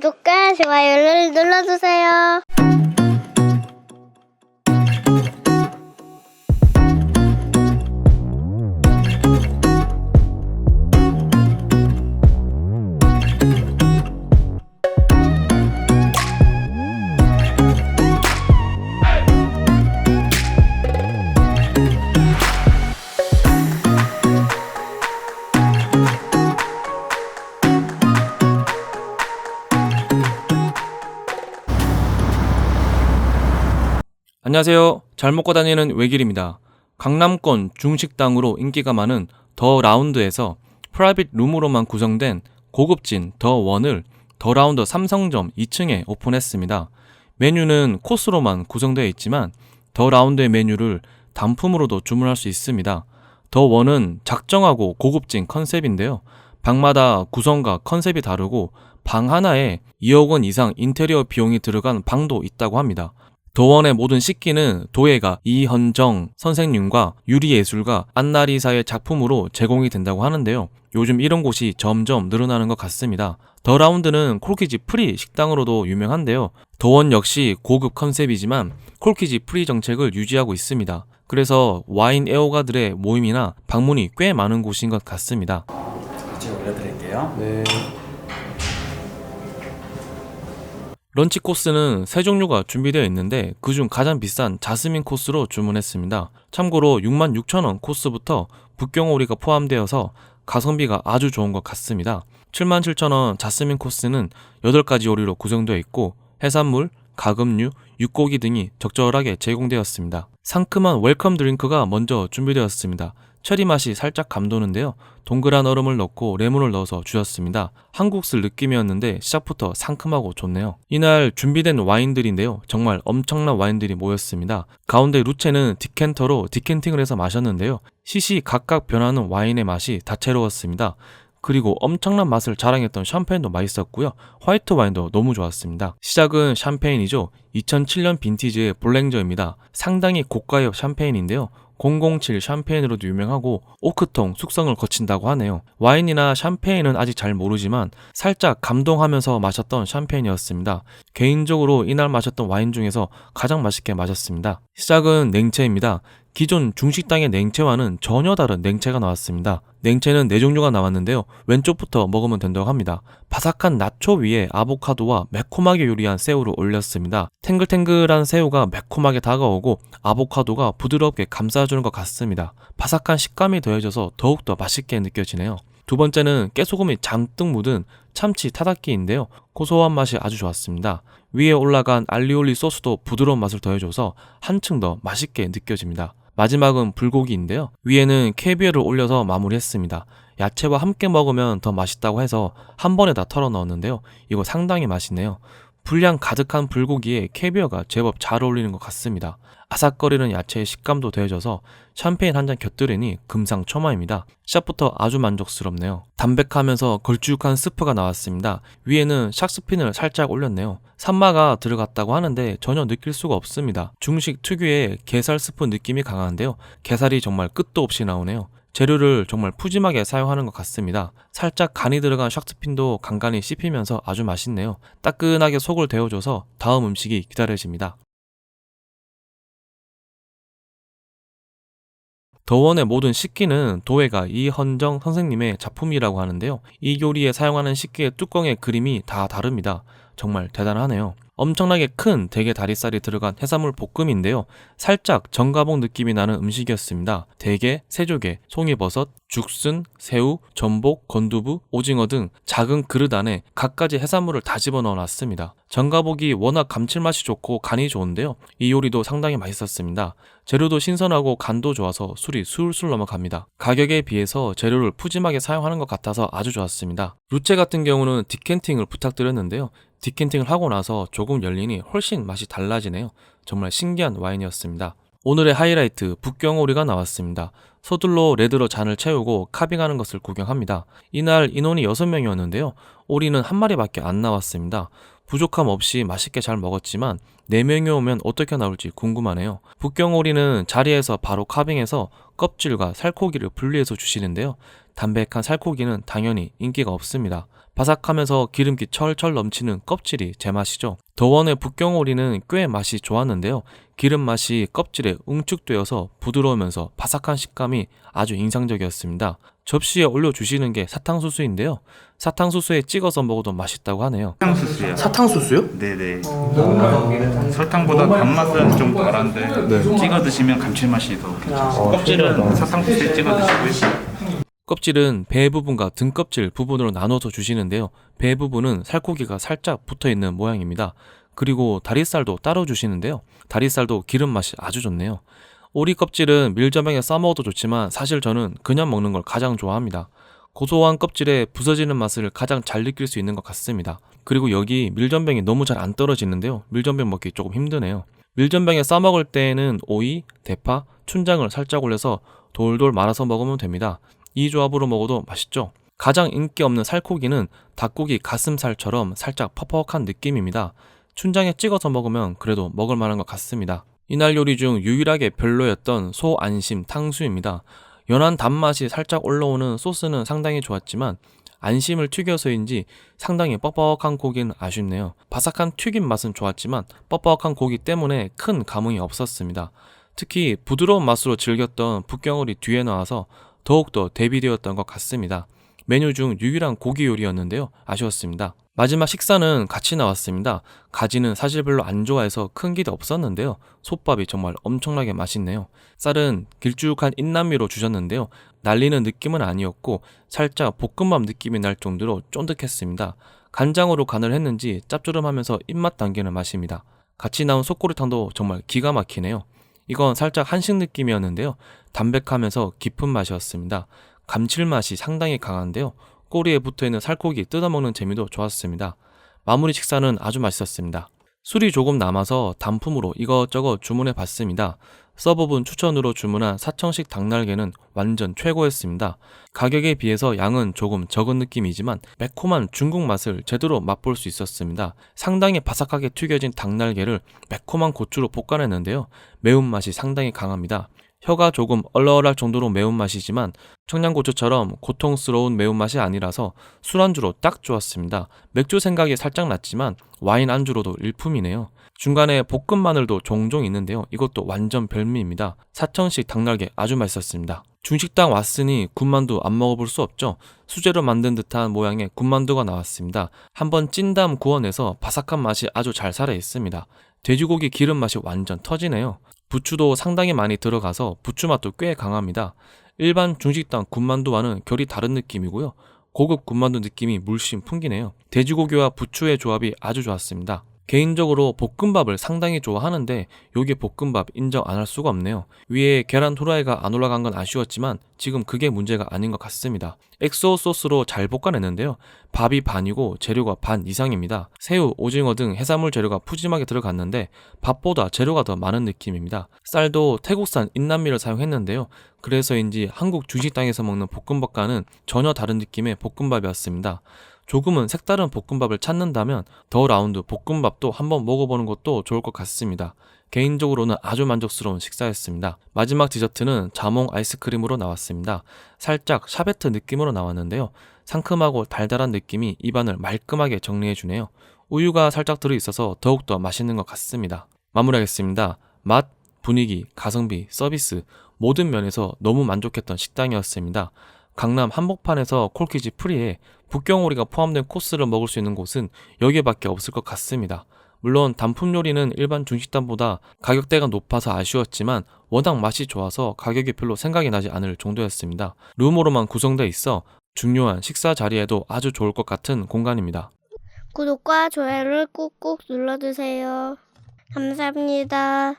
구독과 좋아요를 눌러주세요. 안녕하세요. 잘 먹고 다니는 외길입니다. 강남권 중식당으로 인기가 많은 더 라운드에서 프라이빗 룸으로만 구성된 고급진 더 원을 더 라운드 삼성점 2층에 오픈했습니다. 메뉴는 코스로만 구성되어 있지만 더 라운드의 메뉴를 단품으로도 주문할 수 있습니다. 더 원은 작정하고 고급진 컨셉인데요. 방마다 구성과 컨셉이 다르고 방 하나에 2억 원 이상 인테리어 비용이 들어간 방도 있다고 합니다. 더원의 모든 식기는 도예가 이헌정 선생님과 유리예술가 안나리사의 작품으로 제공이 된다고 하는데요. 요즘 이런 곳이 점점 늘어나는 것 같습니다. 더 라운드는 콜키지 프리 식당으로도 유명한데요. 더원 역시 고급 컨셉이지만 콜키지 프리 정책을 유지하고 있습니다. 그래서 와인 애호가들의 모임이나 방문이 꽤 많은 곳인 것 같습니다. 제가 올려드릴게요. 네. 런치 코스는 세 종류가 준비되어 있는데 그중 가장 비싼 자스민 코스로 주문했습니다. 참고로 66,000원 코스부터 북경오리가 포함되어서 가성비가 아주 좋은 것 같습니다. 77,000원 자스민 코스는 8가지 요리로 구성되어 있고 해산물, 가금류, 육고기 등이 적절하게 제공되었습니다. 상큼한 웰컴 드링크가 먼저 준비되었습니다. 체리 맛이 살짝 감도는데요. 동그란 얼음을 넣고 레몬을 넣어서 주셨습니다. 한국술 느낌이었는데 시작부터 상큼하고 좋네요. 이날 준비된 와인들인데요. 정말 엄청난 와인들이 모였습니다. 가운데 루체는 디켄터로 디켄팅을 해서 마셨는데요. 시시각각 변하는 와인의 맛이 다채로웠습니다. 그리고 엄청난 맛을 자랑했던 샴페인도 맛있었고요. 화이트 와인도 너무 좋았습니다. 시작은 샴페인이죠. 2007년 빈티지의 볼랭저입니다. 상당히 고가의 샴페인인데요. 007 샴페인으로도 유명하고 오크통 숙성을 거친다고 하네요. 와인이나 샴페인은 아직 잘 모르지만 살짝 감동하면서 마셨던 샴페인이었습니다. 개인적으로 이날 마셨던 와인 중에서 가장 맛있게 마셨습니다. 시작은 냉채입니다. 기존 중식당의 냉채와는 전혀 다른 냉채가 나왔습니다. 냉채는 4종류가 나왔는데요. 왼쪽부터 먹으면 된다고 합니다. 바삭한 나초 위에 아보카도와 매콤하게 요리한 새우를 올렸습니다. 탱글탱글한 새우가 매콤하게 다가오고 아보카도가 부드럽게 감싸주는 것 같습니다. 바삭한 식감이 더해져서 더욱더 맛있게 느껴지네요. 두 번째는 깨소금이 잔뜩 묻은 참치 타다키인데요. 고소한 맛이 아주 좋았습니다. 위에 올라간 알리올리 소스도 부드러운 맛을 더해줘서 한층 더 맛있게 느껴집니다. 마지막은 불고기인데요. 위에는 캐비어를 올려서 마무리했습니다. 야채와 함께 먹으면 더 맛있다고 해서 한 번에 다 털어 넣었는데요. 이거 상당히 맛있네요. 분량 가득한 불고기에 캐비어가 제법 잘 어울리는 것 같습니다. 아삭거리는 야채의 식감도 더해져서 샴페인 한 잔 곁들이니 금상첨화입니다. 시작부터 아주 만족스럽네요. 담백하면서 걸쭉한 스프가 나왔습니다. 위에는 샥스핀을 살짝 올렸네요. 산마가 들어갔다고 하는데 전혀 느낄 수가 없습니다. 중식 특유의 게살 스프 느낌이 강한데요. 게살이 정말 끝도 없이 나오네요. 재료를 정말 푸짐하게 사용하는 것 같습니다. 살짝 간이 들어간 샥스핀도 간간히 씹히면서 아주 맛있네요. 따끈하게 속을 데워줘서 다음 음식이 기다려집니다. 더원의 모든 식기는 도예가 이헌정 선생님의 작품이라고 하는데요. 이 요리에 사용하는 식기의 뚜껑의 그림이 다 다릅니다. 정말 대단하네요. 엄청나게 큰 대게 다리살이 들어간 해산물 볶음인데요. 살짝 정가복 느낌이 나는 음식이었습니다. 대게, 새조개, 송이버섯, 죽순, 새우, 전복, 건두부, 오징어 등 작은 그릇 안에 갖가지 해산물을 다 집어넣어 놨습니다. 정가복이 워낙 감칠맛이 좋고 간이 좋은데요. 이 요리도 상당히 맛있었습니다. 재료도 신선하고 간도 좋아서 술이 술술 넘어갑니다. 가격에 비해서 재료를 푸짐하게 사용하는 것 같아서 아주 좋았습니다. 루체 같은 경우는 디켄팅을 부탁드렸는데요. 디켄팅을 하고 나서 조금 열리니 훨씬 맛이 달라지네요. 정말 신기한 와인이었습니다. 오늘의 하이라이트 북경오리가 나왔습니다. 서둘러 레드로 잔을 채우고 카빙하는 것을 구경합니다. 이날 인원이 6명이었는데요. 오리는 한 마리밖에 안 나왔습니다. 부족함 없이 맛있게 잘 먹었지만 4명이 오면 어떻게 나올지 궁금하네요. 북경오리는 자리에서 바로 카빙해서 껍질과 살코기를 분리해서 주시는데요. 담백한 살코기는 당연히 인기가 없습니다. 바삭하면서 기름기 철철 넘치는 껍질이 제맛이죠. 더원의 북경오리는 꽤 맛이 좋았는데요. 기름 맛이 껍질에 응축되어서 부드러우면서 바삭한 식감이 아주 인상적이었습니다. 접시에 올려주시는 게 사탕수수인데요. 사탕수수에 찍어서 먹어도 맛있다고 하네요. 사탕수수요. 사탕수수요? 네네. 설탕보다 단맛은 좀 덜한데 찍어 드시면 감칠맛이 더 괜찮아요. 껍질은 사탕수수에 찍어 드시고요. 껍질은 배 부분과 등껍질 부분으로 나눠서 주시는데요. 배 부분은 살코기가 살짝 붙어있는 모양입니다. 그리고 다리살도 따로 주시는데요. 다리살도 기름 맛이 아주 좋네요. 오리 껍질은 밀전병에 싸먹어도 좋지만 사실 저는 그냥 먹는 걸 가장 좋아합니다. 고소한 껍질에 부서지는 맛을 가장 잘 느낄 수 있는 것 같습니다. 그리고 여기 밀전병이 너무 잘 안 떨어지는데요. 밀전병 먹기 조금 힘드네요. 밀전병에 싸먹을 때에는 오이, 대파, 춘장을 살짝 올려서 돌돌 말아서 먹으면 됩니다. 이 조합으로 먹어도 맛있죠. 가장 인기 없는 살코기는 닭고기 가슴살처럼 살짝 퍽퍽한 느낌입니다. 춘장에 찍어서 먹으면 그래도 먹을 만한 것 같습니다. 이날 요리 중 유일하게 별로였던 소안심 탕수입니다. 연한 단맛이 살짝 올라오는 소스는 상당히 좋았지만 안심을 튀겨서인지 상당히 뻑뻑한 고기는 아쉽네요. 바삭한 튀김 맛은 좋았지만 뻑뻑한 고기 때문에 큰 감흥이 없었습니다. 특히 부드러운 맛으로 즐겼던 북경오리 뒤에 나와서 더욱더 대비되었던 것 같습니다. 메뉴 중 유일한 고기 요리였는데요. 아쉬웠습니다. 마지막 식사는 같이 나왔습니다. 가지는 사실 별로 안 좋아해서 큰 기대 없었는데요. 솥밥이 정말 엄청나게 맛있네요. 쌀은 길쭉한 인남미로 주셨는데요. 날리는 느낌은 아니었고 살짝 볶음밥 느낌이 날 정도로 쫀득했습니다. 간장으로 간을 했는지 짭조름하면서 입맛 당기는 맛입니다. 같이 나온 속꼬리탕도 정말 기가 막히네요. 이건 살짝 한식 느낌이었는데요. 담백하면서 깊은 맛이었습니다. 감칠맛이 상당히 강한데요. 꼬리에 붙어있는 살코기 뜯어먹는 재미도 좋았습니다. 마무리 식사는 아주 맛있었습니다. 술이 조금 남아서 단품으로 이것저것 주문해 봤습니다. 서버분 추천으로 주문한 사청식 닭날개는 완전 최고였습니다. 가격에 비해서 양은 조금 적은 느낌이지만 매콤한 중국 맛을 제대로 맛볼 수 있었습니다. 상당히 바삭하게 튀겨진 닭날개를 매콤한 고추로 볶아냈는데요. 매운맛이 상당히 강합니다. 혀가 조금 얼얼할 정도로 매운맛이지만 청양고추처럼 고통스러운 매운맛이 아니라서 술안주로 딱 좋았습니다. 맥주 생각이 살짝 났지만 와인 안주로도 일품이네요. 중간에 볶은 마늘도 종종 있는데요. 이것도 완전 별미입니다. 사천식 닭날개 아주 맛있었습니다. 중식당 왔으니 군만두 안 먹어볼 수 없죠. 수제로 만든 듯한 모양의 군만두가 나왔습니다. 한번 찐담 구워내서 바삭한 맛이 아주 잘 살아있습니다. 돼지고기 기름 맛이 완전 터지네요. 부추도 상당히 많이 들어가서 부추 맛도 꽤 강합니다. 일반 중식당 군만두와는 결이 다른 느낌이고요. 고급 군만두 느낌이 물씬 풍기네요. 돼지고기와 부추의 조합이 아주 좋았습니다. 개인적으로 볶음밥을 상당히 좋아하는데 여기 볶음밥 인정 안 할 수가 없네요. 위에 계란 후라이가 안 올라간 건 아쉬웠지만 지금 그게 문제가 아닌 것 같습니다. 엑소 소스로 잘 볶아냈는데요. 밥이 반이고 재료가 반 이상입니다. 새우, 오징어 등 해산물 재료가 푸짐하게 들어갔는데 밥보다 재료가 더 많은 느낌입니다. 쌀도 태국산 인남미를 사용했는데요. 그래서인지 한국 중식당에서 먹는 볶음밥과는 전혀 다른 느낌의 볶음밥이었습니다. 조금은 색다른 볶음밥을 찾는다면 더 라운드 볶음밥도 한번 먹어보는 것도 좋을 것 같습니다. 개인적으로는 아주 만족스러운 식사였습니다. 마지막 디저트는 자몽 아이스크림으로 나왔습니다. 살짝 샤베트 느낌으로 나왔는데요. 상큼하고 달달한 느낌이 입안을 말끔하게 정리해주네요. 우유가 살짝 들어있어서 더욱더 맛있는 것 같습니다. 마무리하겠습니다. 맛, 분위기, 가성비, 서비스 모든 면에서 너무 만족했던 식당이었습니다. 강남 한복판에서 콜키지 프리에 북경오리가 포함된 코스를 먹을 수 있는 곳은 여기밖에 없을 것 같습니다. 물론 단품 요리는 일반 중식당보다 가격대가 높아서 아쉬웠지만 워낙 맛이 좋아서 가격이 별로 생각이 나지 않을 정도였습니다. 룸으로만 구성되어 있어 중요한 식사 자리에도 아주 좋을 것 같은 공간입니다. 구독과 좋아요를 꾹꾹 눌러주세요. 감사합니다.